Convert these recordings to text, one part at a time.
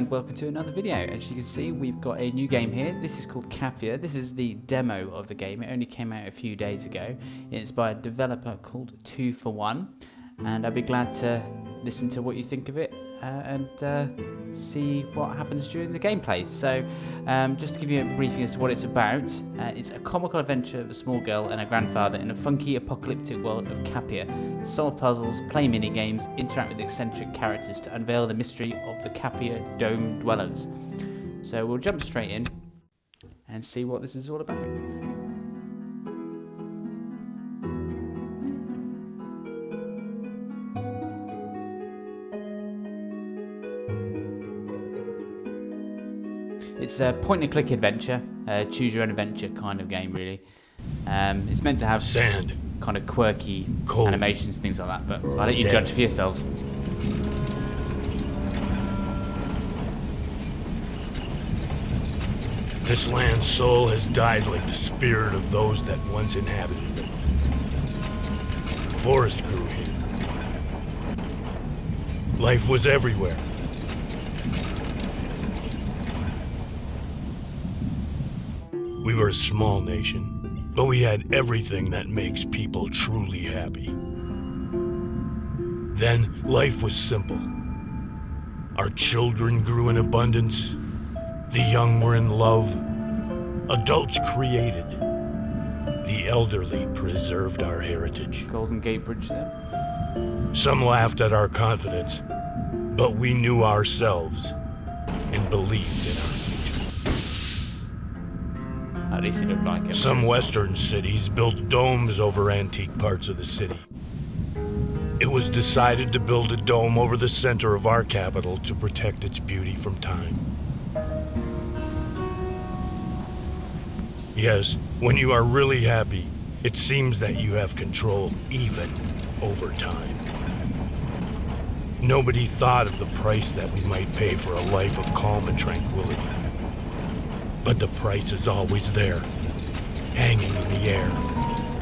and welcome to another video. As you can see, we've got a new game here. This is called KAPIA. This is the demo of the game. It only came out a few days ago. It's by a developer called 2 for 1, and I'd be glad to listen to what you think of it and see what happens during the gameplay. So just to give you a briefing as to what it's about, it's a comical adventure of a small girl and her grandfather in a funky apocalyptic world of KAPIA. Solve puzzles, play mini games, interact with eccentric characters to unveil the mystery of the KAPIA Dome dwellers. So we'll jump straight in and see what this is all about. It's a point-and-click adventure, choose-your-own-adventure kind of game, really. It's meant to have sand, kind of quirky cold animations, things like that, but I'll let you judge for yourselves. This land's soul has died like the spirit of those that once inhabited it. Forest grew here. Life was everywhere. We were a small nation, but we had everything that makes people truly happy. Then life was simple. Our children grew in abundance. The young were in love. Adults created. The elderly preserved our heritage. Golden Gate Bridge there. Some laughed at our confidence, but we knew ourselves and believed in our future. At least it looked like it. Some western cities built domes over antique parts of the city. It was decided to build a dome over the center of our capital to protect its beauty from time. Yes, when you are really happy, it seems that you have control even over time. Nobody thought of the price that we might pay for a life of calm and tranquility. But the price is always there, hanging in the air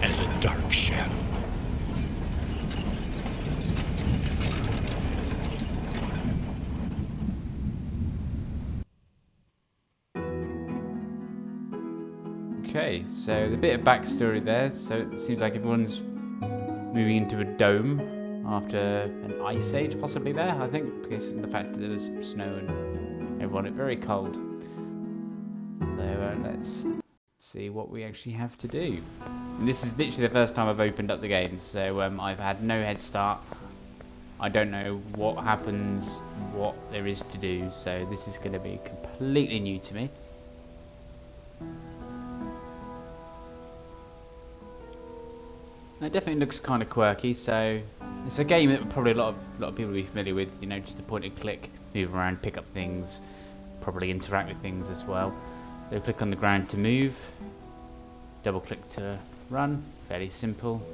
as a dark shadow. Okay, so the bit of backstory there. So it seems like everyone's moving into a dome after an ice age, possibly there. I think because of the fact that there was snow and everyone it very cold. So let's see what we actually have to do. And this is literally the first time I've opened up the game, so I've had no head start. I don't know what happens, what there is to do, so this is going to be completely new to me. It definitely looks kind of quirky, so it's a game that probably a lot of people will be familiar with. You know, just a point and click, move around, pick up things, probably interact with things as well. So click on the ground to move, double click to run, fairly simple.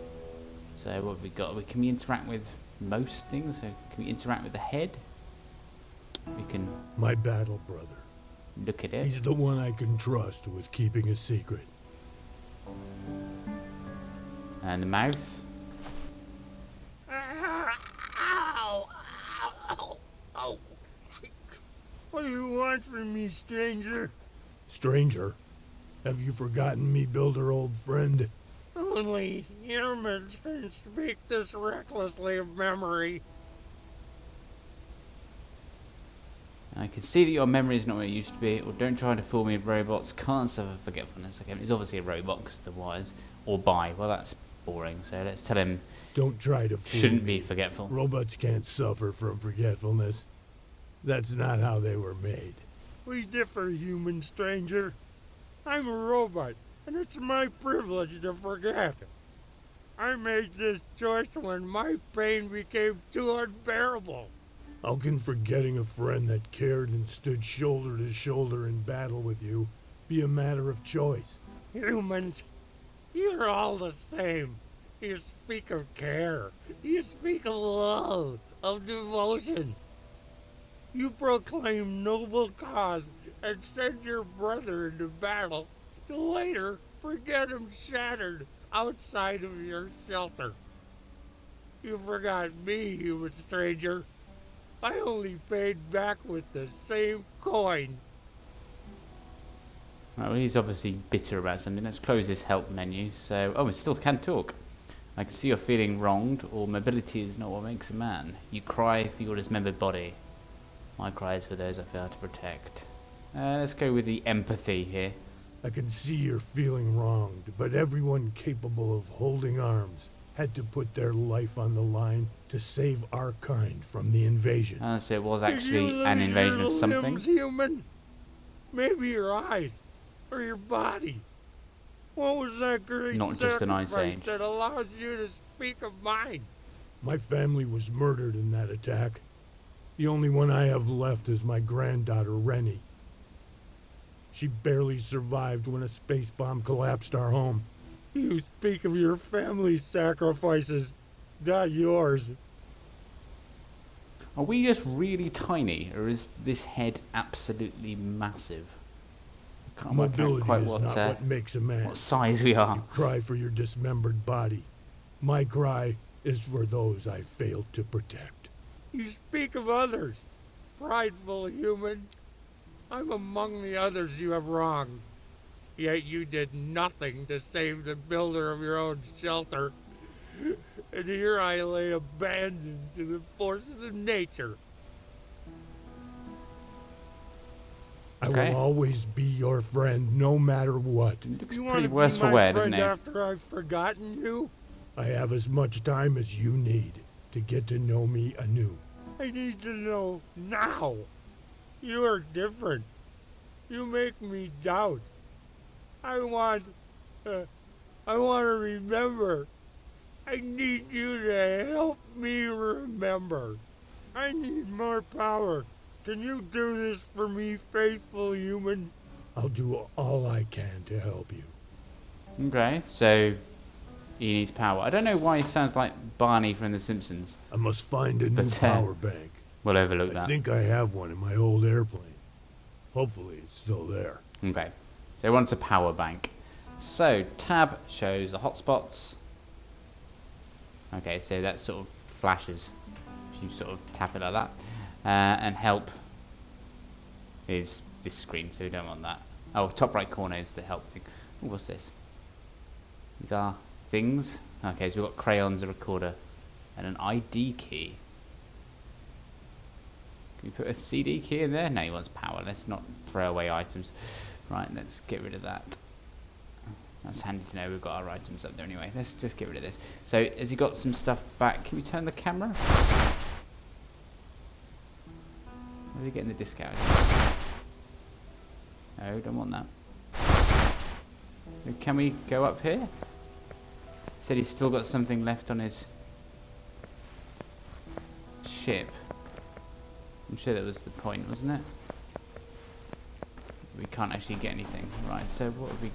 So what have we got? Can we interact with most things? So can we interact with the head? We can... My battle brother. Look at it. He's the one I can trust with keeping a secret. And the mouth. Ow! Ow! Ow! What do you want from me, stranger? Stranger? Have you forgotten me, builder, old friend? Only humans can speak this recklessly of memory. I can see that your memory is not what it used to be, or don't try to fool me. Robots can't suffer forgetfulness. Okay, it's obviously a robot because the wires. Or buy. Well, that's boring. So let's tell him. Don't try to fool shouldn't me. be forgetful. Robots can't suffer from forgetfulness. That's not how they were made. We differ, human stranger. I'm a robot, and it's my privilege to forget. I made this choice when my pain became too unbearable. How can forgetting a friend that cared and stood shoulder to shoulder in battle with you be a matter of choice? Humans, you're all the same. You speak of care. You speak of love, of devotion. You proclaim noble cause and send your brother into battle to later forget him shattered outside of your shelter. You forgot me, human stranger. I only paid back with the same coin. Well, he's obviously bitter about something. Let's close this help menu. So, oh, it still can talk. I can see you're feeling wronged, or mobility is not what makes a man. You cry for your dismembered body. My cry is for those I fail to protect. Let's go with the empathy here. I can see you're feeling wronged, but everyone capable of holding arms had to put their life on the line to save our kind from the invasion. So it was actually an invasion of something. Limbs, human? Maybe your eyes, or your body. What was that great Not just an ice sacrifice age. that allows you to speak of mine? My family was murdered in that attack. The only one I have left is my granddaughter, Rennie. She barely survived when a space bomb collapsed our home. You speak of your family's sacrifices, not yours. Are we just really tiny, or is this head absolutely massive? I can't work out Mobility quite is not what makes a man. what size we are. You cry for your dismembered body. My cry is for those I failed to protect. You speak of others, prideful human. I'm among the others you have wronged. Yet you did nothing to save the builder of your own shelter. And here I lay abandoned to the forces of nature. Okay. I will always be your friend, no matter what. It looks You pretty wanna worse be for my wear, friend doesn't it? after I've forgotten you? I have as much time as you need to get to know me anew. I need to know now. You are different. You make me doubt. I want to remember. I need you to help me remember. I need more power. Can you do this for me, faithful human? I'll do all I can to help you. Okay, so he needs power. I don't know why he sounds like Barney from The Simpsons. I must find a new But, power bank. We'll overlook I that. think I have one in my old airplane. Hopefully it's still there. Okay, so he wants a power bank. So, tab shows the hotspots. Okay, so that sort of flashes. You sort of tap it like that. And help is this screen, so we don't want that. Oh, top right corner is the help thing. Ooh, what's this? These are things. Okay, so we've got crayons, a recorder, and an ID key. Can we put a CD key in there? No, he wants power. Let's not throw away items. Right, let's get rid of that. That's handy to know we've got our items up there anyway. Let's just get rid of this. So, has he got some stuff back? Can we turn the camera? Are we getting the disc out? No, don't want that. Can we go up here? Said he's still got something left on his ship. I'm sure that was the point, wasn't it? We can't actually get anything. Right, so what have we...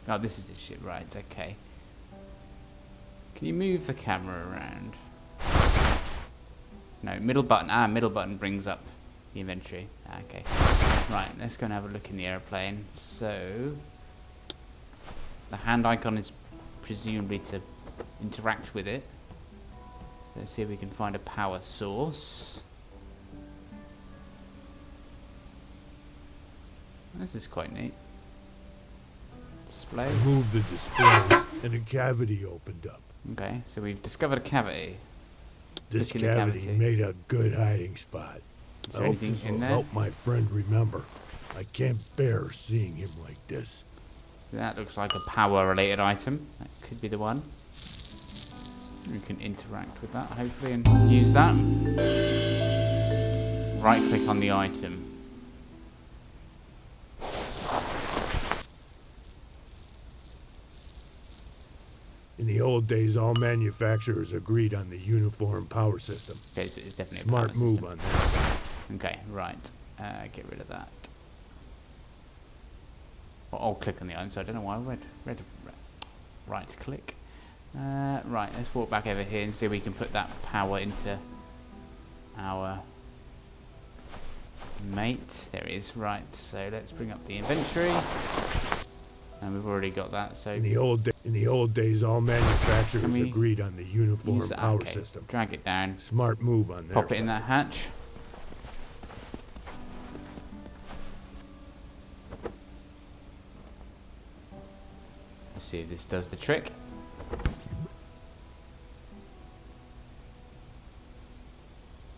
Oh, this is his ship, right, okay. Can you move the camera around? No, middle button. Middle button brings up the inventory. Okay. Right, let's go and have a look in the airplane. So, the hand icon is presumably to interact with it. Let's see if we can find a power source. This is quite neat. Display. I moved the display and a cavity opened up. Okay, so we've discovered a cavity. This Look in the cavity cavity. made a good hiding spot. Is I there hope anything this in will there? help my friend remember. I can't bear seeing him like this. That looks like a power-related item. That could be the one. We can interact with that, hopefully, and use that. Right-click on the item. In the old days, all manufacturers agreed on the uniform power system. Okay, so it's definitely a Smart power move system. on that. Okay, right. Get rid of that. Well, I'll click on the item, so I don't know why I right click. Right, let's walk back over here and see if we can put that power into our mate. There it is. Right, so let's bring up the inventory. And we've already got that, so In the old days, all manufacturers Can we agreed on the uniform use that. power Okay, system. drag it down, Smart move on their pop it in side. that hatch. Let's see if this does the trick.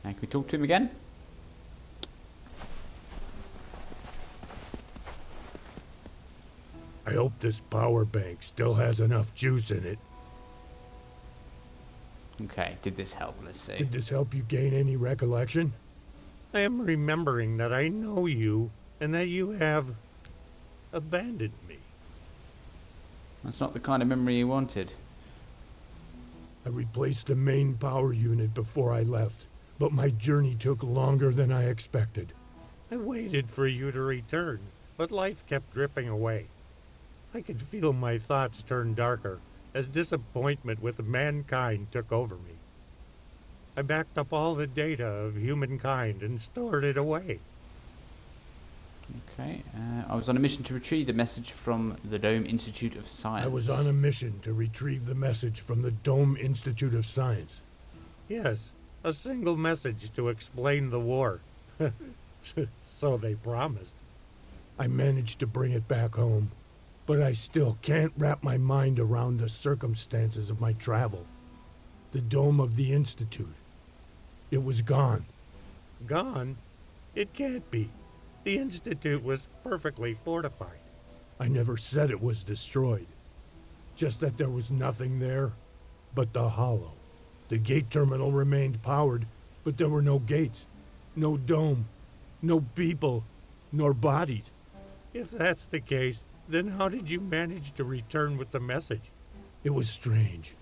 Now, can we talk to him again? I hope this power bank still has enough juice in it. Okay, did this help? Let's see. Did this help you gain any recollection? I am remembering that I know you and that you have abandoned me. That's not the kind of memory you wanted. I replaced the main power unit before I left, but my journey took longer than I expected. I waited for you to return, but life kept dripping away. I could feel my thoughts turn darker as disappointment with mankind took over me. I backed up all the data of humankind and stored it away. Okay, I was on a mission to retrieve the message from the Dome Institute of Science. I was on a mission to retrieve the message from the Dome Institute of Science. Yes, a single message to explain the war. So they promised. I managed to bring it back home, but I still can't wrap my mind around the circumstances of my travel. The dome of the Institute. It was gone. Gone? It can't be. The Institute was perfectly fortified. I never said it was destroyed. Just that there was nothing there but the hollow. The gate terminal remained powered, but there were no gates, no dome, no people, nor bodies. If that's the case, then how did you manage to return with the message? It was strange.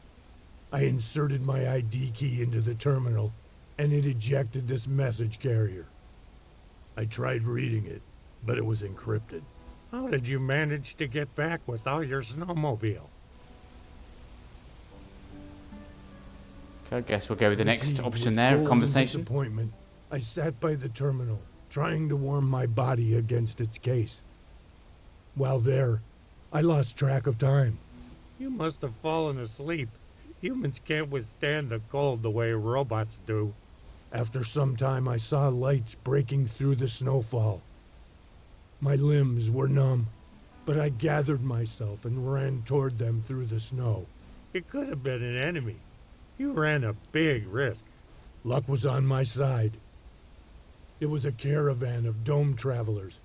I inserted my ID key into the terminal, and it ejected this message carrier. I tried reading it, but it was encrypted. How did you manage to get back without your snowmobile? Okay, I guess we'll go with the next Fatigued option with there, cold and conversation. Disappointment. I sat by the terminal, trying to warm my body against its case. While there, I lost track of time. You must have fallen asleep. Humans can't withstand the cold the way robots do. After some time, I saw lights breaking through the snowfall. My limbs were numb, but I gathered myself and ran toward them through the snow. It could have been an enemy. You ran a big risk. Luck was on my side. It was a caravan of dome travelers.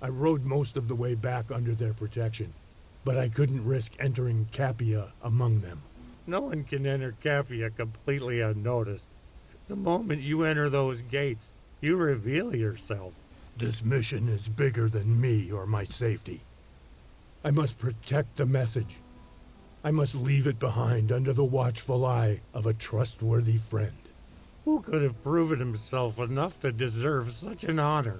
I rode most of the way back under their protection, but I couldn't risk entering KAPIA among them. No one can enter KAPIA completely unnoticed. The moment you enter those gates, you reveal yourself. This mission is bigger than me or my safety. I must protect the message. I must leave it behind under the watchful eye of a trustworthy friend. Who could have proven himself enough to deserve such an honor?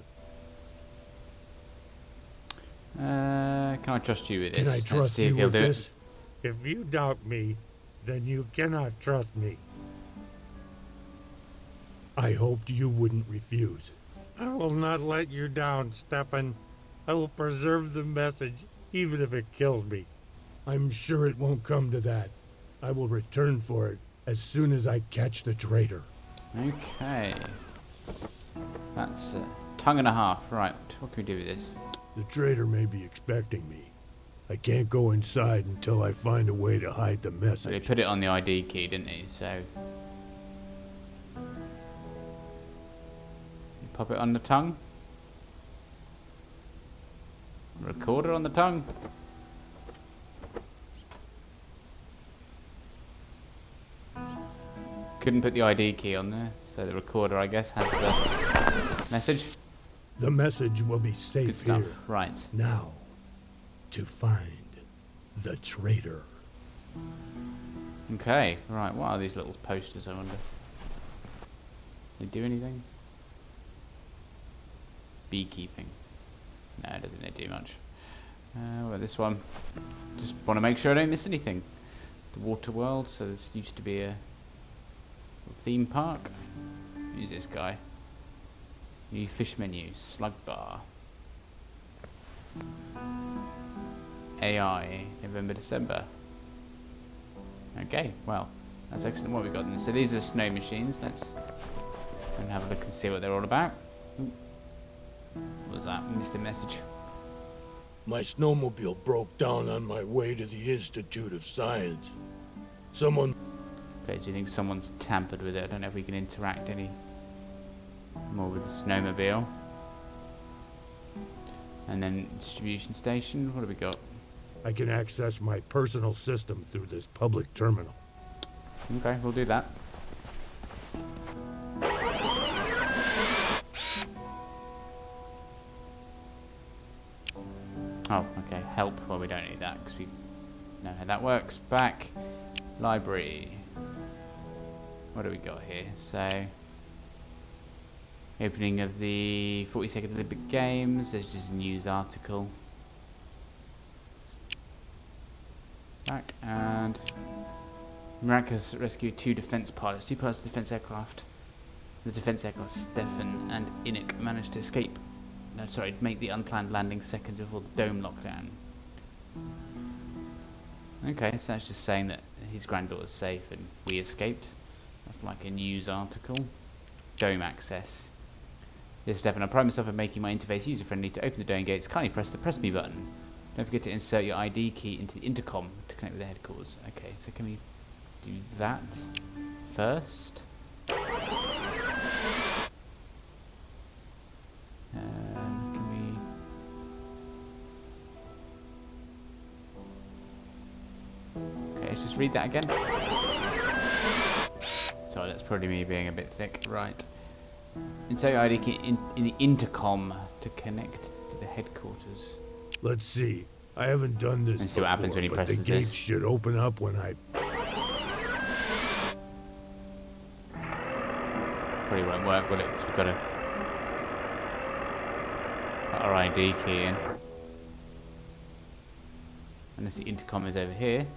Can I trust you with this? Can I Let's trust see if you he'll with do this? If you doubt me, then you cannot trust me. I hoped you wouldn't refuse. I will not let you down, Stefan. I will preserve the message, even if it kills me. I'm sure it won't come to that. I will return for it as soon as I catch the traitor. it. Okay. That's a tongue and a half. Right, what can we do with this? The traitor may be expecting me. I can't go inside until I find a way to hide the So he message. put it on the ID key, didn't he? So... pop it on the tongue. Recorder on the tongue. Couldn't put the ID key on there, so the recorder, I guess, has the message. The message will be Good safe stuff. here. Right. Now, to find the traitor. Okay. Right. What are these little posters? I wonder. They do anything? Beekeeping. No, I don't think they do much. Well, this one. Just want to make sure I don't miss anything. The water world. So this used to be a theme park. Who's this guy? New fish menu. Slug bar. AI, November, December. Okay, well, that's excellent. What we got then? So these are snow machines. Let's go and have a look and see what they're all about. Ooh. What was that? Missed a message. My snowmobile broke down on my way to the Institute of Science. Someone... Okay, do you think someone's tampered with it? I don't know if we can interact any more with the snowmobile. And then distribution station. What do we got? I can access my personal system through this public terminal. Okay, we'll do that. Oh, okay, help. Well, we don't need that because we know how that works. Back. Library. What do we got here? So, opening of the 42nd Olympic Games. There's just a news article. Back, and miraculous rescued 2 defense pilots. 2 pilots of the defense aircraft. The defense aircraft Stefan and Inik managed to escape. No, sorry, make the unplanned landing seconds before the dome lockdown. Okay, so that's just saying that his granddaughter's safe and we escaped. That's like a news article. Dome access. Dear Stefan, I pride myself on making my interface user-friendly. To open the dome gates, kindly press the Press Me button. Don't forget to insert your ID key into the intercom to connect with the headquarters. Okay, so can we do that first? Can we... Okay, let's just read that again. Sorry, that's probably me being a bit thick. Right. Insert your ID key in the intercom to connect to the headquarters. Let's see. I haven't done this And see what happens before, when he but presses the gates this. should open up when I... Probably won't work, will it? Because we've got to put our ID key in. Unless the intercom is over here.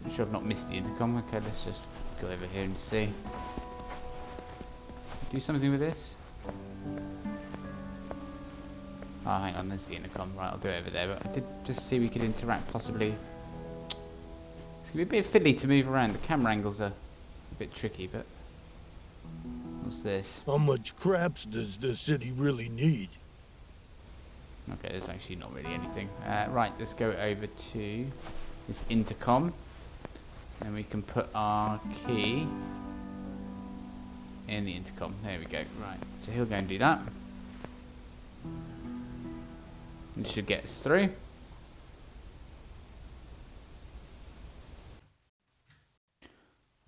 I'm sure I've not missed the intercom. Okay, let's just go over here and see. Do something with this. Oh, hang on, there's the intercom. Right, I'll do it over there. But I did just see we could interact possibly. It's going to be a bit fiddly to move around. The camera angles are a bit tricky, but... What's this? How much craps does the city really need? Okay, there's actually not really anything. Right, let's go over to this intercom. And we can put our key in the intercom. There we go. Right, so he'll go and do that. It should get us through.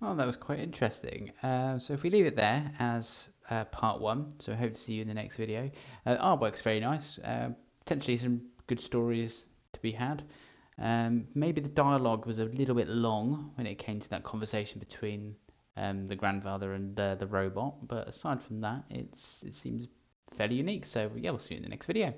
Oh, that was quite interesting. So if we leave it there as part 1, so I hope to see you in the next video. Artwork's very nice. Potentially some good stories to be had. Maybe the dialogue was a little bit long when it came to that conversation between the grandfather and the robot. But aside from that, it seems fairly unique. So yeah, we'll see you in the next video.